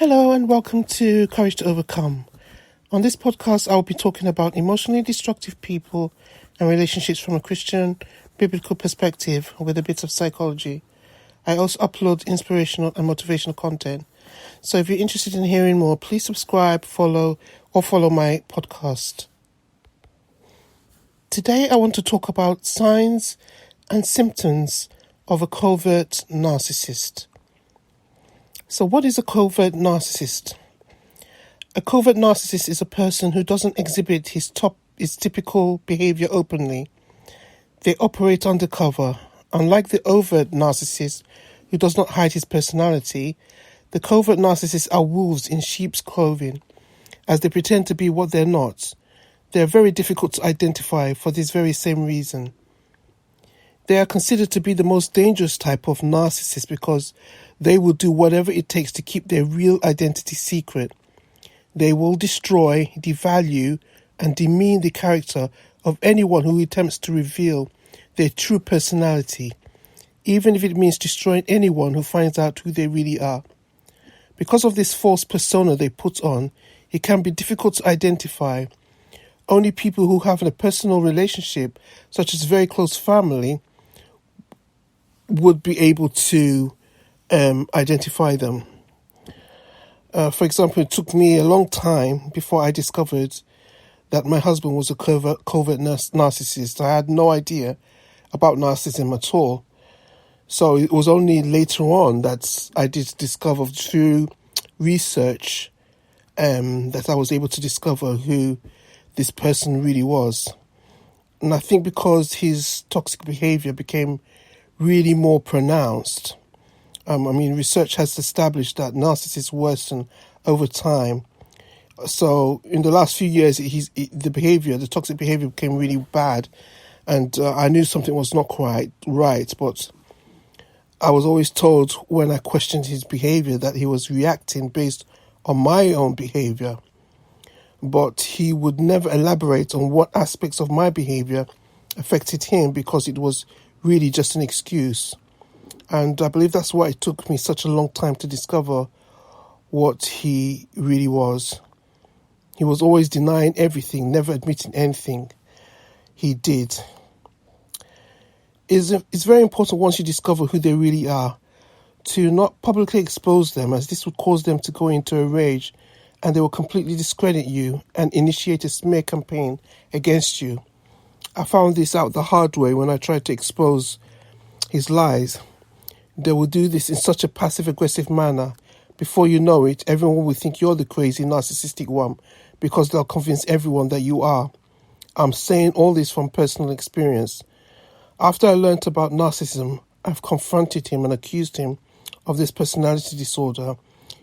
Hello and welcome to Courage to Overcome. On this podcast, I'll be talking about emotionally destructive people and relationships from a Christian biblical perspective with a bit of psychology. I also upload inspirational and motivational content. So if you're interested in hearing more, please subscribe, follow my podcast. Today, I want to talk about signs and symptoms of a covert narcissist. So what is a covert narcissist? A covert narcissist is a person who doesn't exhibit his typical behavior openly. They operate undercover. Unlike the overt narcissist, who does not hide his personality, the covert narcissists are wolves in sheep's clothing, as they pretend to be what they're not. They are very difficult to identify for this very same reason. They are considered to be the most dangerous type of narcissist because they will do whatever it takes to keep their real identity secret. They will destroy, devalue, and demean the character of anyone who attempts to reveal their true personality, even if it means destroying anyone who finds out who they really are. Because of this false persona they put on, it can be difficult to identify. Only people who have a personal relationship, such as very close family, would be able to identify them. For example, it took me a long time before I discovered that my husband was a covert narcissist. I had no idea about narcissism at all. So it was only later on that I did discover through research that I was able to discover who this person really was. And I think because his toxic behavior became really more pronounced. Research has established that narcissists worsen over time. So in the last few years, the toxic behavior became really bad. And I knew something was not quite right, but I was always told when I questioned his behavior that he was reacting based on my own behavior. But he would never elaborate on what aspects of my behavior affected him because it was really just an excuse. And I believe that's why it took me such a long time to discover what he really was. He was always denying everything, never admitting anything he did. It's very important once you discover who they really are to not publicly expose them, as this would cause them to go into a rage and they will completely discredit you and initiate a smear campaign against you. I found this out the hard way when I tried to expose his lies. They will do this in such a passive-aggressive manner. Before you know it, everyone will think you're the crazy, narcissistic one because they'll convince everyone that you are. I'm saying all this from personal experience. After I learnt about narcissism, I've confronted him and accused him of this personality disorder.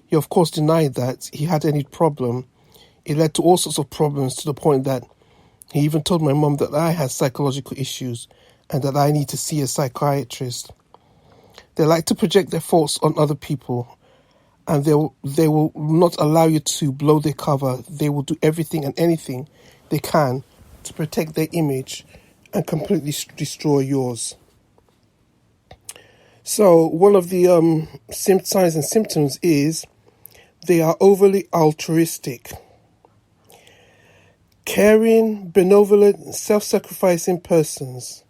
He, of course, denied that he had any problem. It led to all sorts of problems to the point that he even told my mum that I had psychological issues and that I need to see a psychiatrist. They like to project their faults on other people, and they will not allow you to blow their cover. They will do everything and anything they can to protect their image and completely destroy yours. So one of the signs and symptoms is they are overly altruistic. Caring, benevolent, self-sacrificing persons.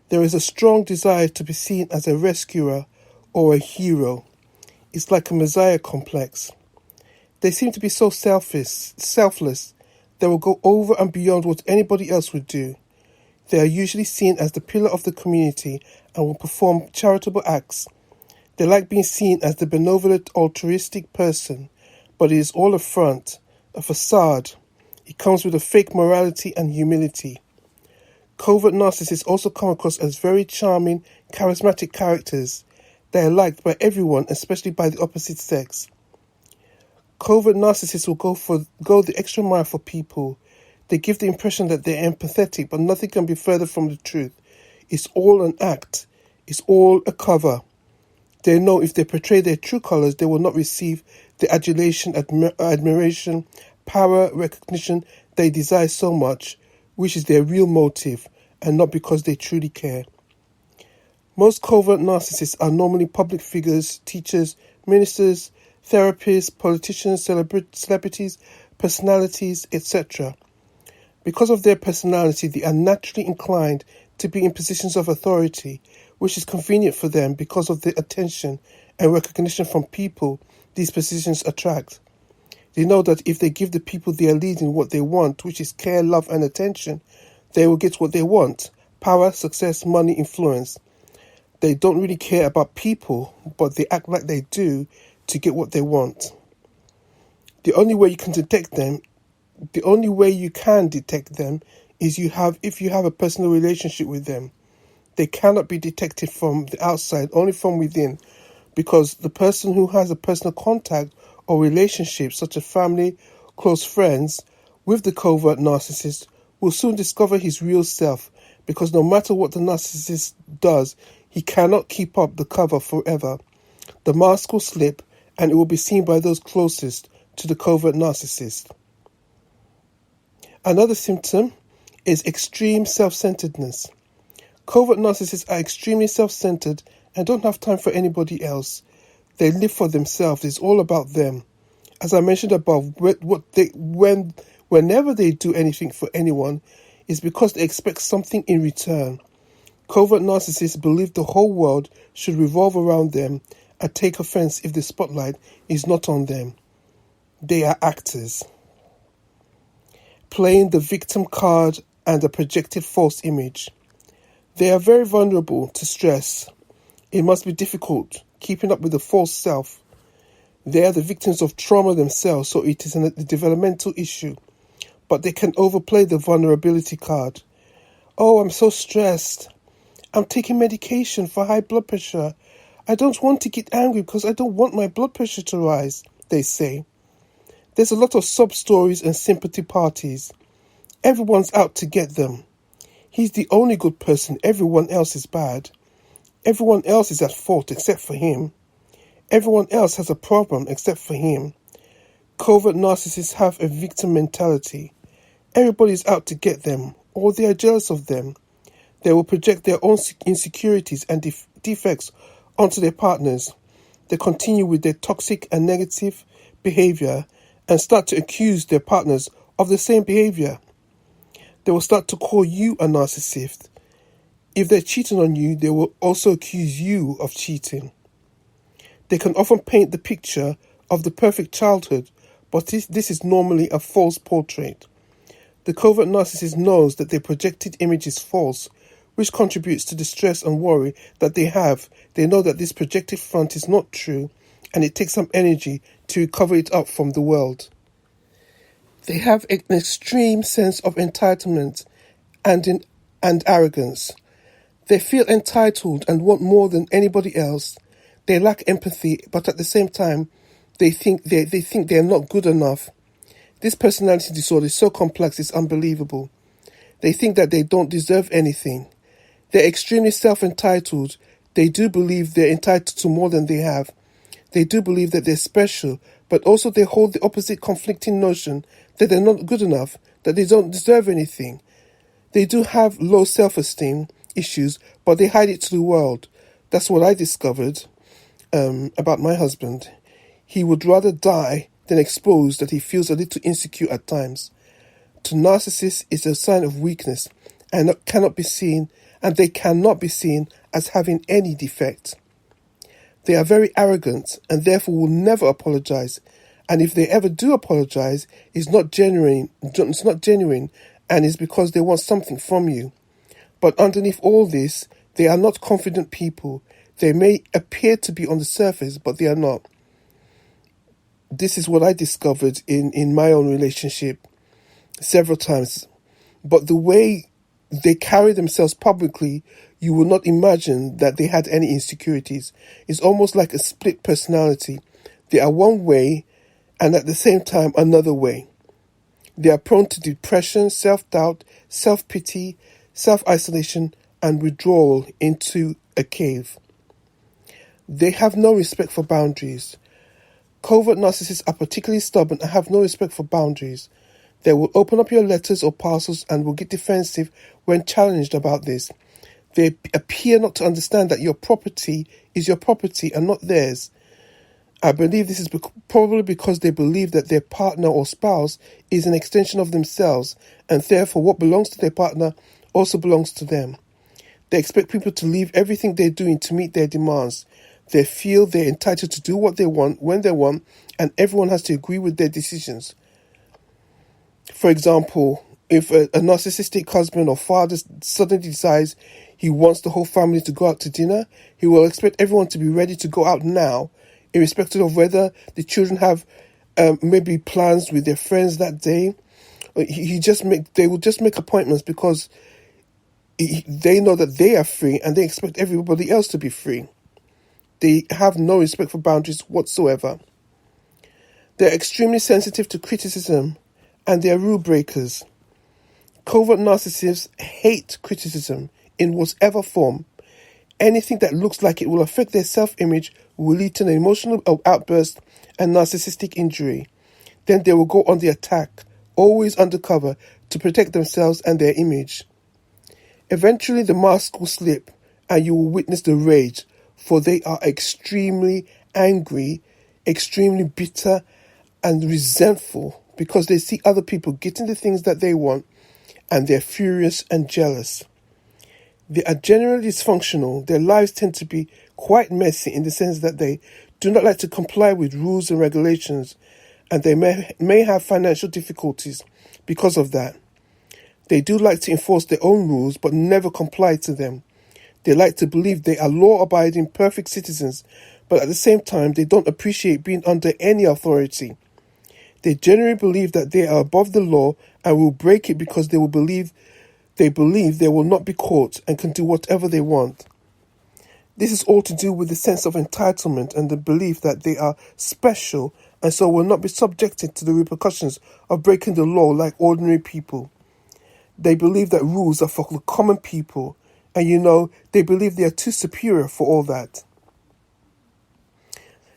There is a strong desire to be seen as a rescuer or a hero. It's like a messiah complex. They seem to be so selfless, they will go over and beyond what anybody else would do. They are usually seen as the pillar of the community and will perform charitable acts. They like being seen as the benevolent, altruistic person, but it is all a front, a facade. It comes with a fake morality and humility. Covert narcissists also come across as very charming, charismatic characters. They are liked by everyone, especially by the opposite sex. Covert narcissists will go the extra mile for people. They give the impression that they're empathetic, but nothing can be further from the truth. It's all an act. It's all a cover. They know if they portray their true colors, they will not receive the adulation, admiration, power, recognition they desire so much, which is their real motive, and not because they truly care. Most covert narcissists are normally public figures, teachers, ministers, therapists, politicians, celebrities, personalities, etc. Because of their personality, they are naturally inclined to be in positions of authority, which is convenient for them because of the attention and recognition from people these positions attract. They know that if they give the people they are leading what they want, which is care, love, and attention, they will get what they want: power, success, money, influence. They don't really care about people, but they act like they do to get what they want. The only way you can detect them is if you have a personal relationship with them. They cannot be detected from the outside, only from within, because the person who has a personal contact or relationship, such as family, close friends, with the covert narcissist will soon discover his real self, because no matter what the narcissist does, he cannot keep up the cover forever. The mask will slip, and it will be seen by those closest to the covert narcissist. Another symptom is extreme self-centeredness. Covert narcissists are extremely self-centered and don't have time for anybody else. They live for themselves. It's all about them. As I mentioned above, whenever they do anything for anyone, it's because they expect something in return. Covert narcissists believe the whole world should revolve around them and take offense if the spotlight is not on them. They are actors, playing the victim card and a projected false image. They are very vulnerable to stress. It must be difficult keeping up with the false self. They are the victims of trauma themselves, so it is a developmental issue. But they can overplay the vulnerability card. Oh, I'm so stressed. I'm taking medication for high blood pressure. I don't want to get angry because I don't want my blood pressure to rise, they say. There's a lot of sub-stories and sympathy parties. Everyone's out to get them. He's the only good person. Everyone else is bad. Everyone else is at fault except for him. Everyone else has a problem except for him. Covert narcissists have a victim mentality. Everybody's out to get them, or they are jealous of them. They will project their own insecurities and defects onto their partners. They continue with their toxic and negative behavior and start to accuse their partners of the same behavior. They will start to call you a narcissist. If they're cheating on you, they will also accuse you of cheating. They can often paint the picture of the perfect childhood, but this is normally a false portrait. The covert narcissist knows that their projected image is false, which contributes to the stress and worry that they have. They know that this projected front is not true, and it takes some energy to cover it up from the world. They have an extreme sense of entitlement and arrogance. They feel entitled and want more than anybody else. They lack empathy, but at the same time, they think they are not good enough. This personality disorder is so complex, it's unbelievable. They think that they don't deserve anything. They're extremely self-entitled. They do believe they're entitled to more than they have. They do believe that they're special, but also they hold the opposite conflicting notion that they're not good enough, that they don't deserve anything. They do have low self-esteem issues, but they hide it to the world. That's what I discovered about my husband. He would rather die than expose that he feels a little insecure at times. To narcissists, it's a sign of weakness and they cannot be seen as having any defect. They are very arrogant and therefore will never apologize. And if they ever do apologize, it's not genuine and it's because they want something from you. But underneath all this, they are not confident people. They may appear to be on the surface, but they are not. This is what I discovered in my own relationship several times. But the way they carry themselves publicly, you will not imagine that they had any insecurities. It's almost like a split personality. They are one way and at the same time another way. They are prone to depression, self-doubt, self-pity, self-isolation, and withdrawal into a cave. They have no respect for boundaries. Covert narcissists are particularly stubborn and have no respect for boundaries. They will open up your letters or parcels and will get defensive when challenged about this. They appear not to understand that your property is your property and not theirs. I believe this is probably because they believe that their partner or spouse is an extension of themselves, and therefore what belongs to their partner also belongs to them. They expect people to leave everything they're doing to meet their demands. They feel they're entitled to do what they want, when they want, and everyone has to agree with their decisions. For example, if a narcissistic husband or father suddenly decides he wants the whole family to go out to dinner, he will expect everyone to be ready to go out now, irrespective of whether the children have maybe plans with their friends that day. They will just make appointments because they know that they are free and they expect everybody else to be free. They have no respect for boundaries whatsoever. They're extremely sensitive to criticism and they are rule breakers. Covert narcissists hate criticism in whatever form. Anything that looks like it will affect their self-image will lead to an emotional outburst and narcissistic injury. Then they will go on the attack, always undercover, to protect themselves and their image. Eventually the mask will slip and you will witness the rage, for they are extremely angry, extremely bitter and resentful because they see other people getting the things that they want and they're furious and jealous. They are generally dysfunctional. Their lives tend to be quite messy in the sense that they do not like to comply with rules and regulations, and they may have financial difficulties because of that. They do like to enforce their own rules but never comply to them. They like to believe they are law-abiding, perfect citizens, but at the same time they don't appreciate being under any authority. They generally believe that they are above the law and will break it because they believe they will not be caught and can do whatever they want. This is all to do with the sense of entitlement and the belief that they are special and so will not be subjected to the repercussions of breaking the law like ordinary people. They believe that rules are for the common people, and they believe they are too superior for all that.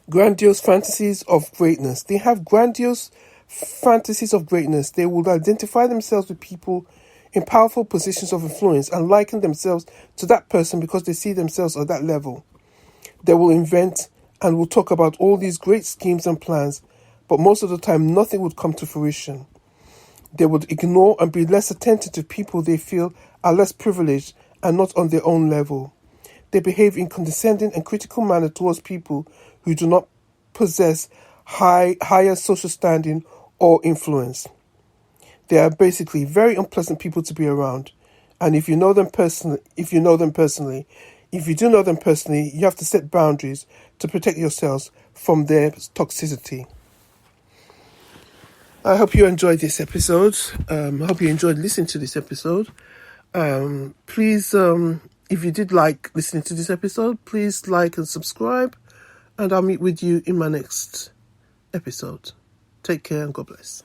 Grandiose fantasies of greatness. They have grandiose fantasies of greatness. They will identify themselves with people in powerful positions of influence and liken themselves to that person because they see themselves at that level. They will invent and will talk about all these great schemes and plans, but most of the time nothing would come to fruition. They would ignore and be less attentive to people they feel are less privileged and not on their own level. They behave in condescending and critical manner towards people who do not possess higher social standing or influence. They are basically very unpleasant people to be around. And if you do know them personally, you have to set boundaries to protect yourselves from their toxicity. I hope you enjoyed this episode. I hope you enjoyed listening to this episode. Please, if you did like listening to this episode, please like and subscribe. And I'll meet with you in my next episode. Take care and God bless.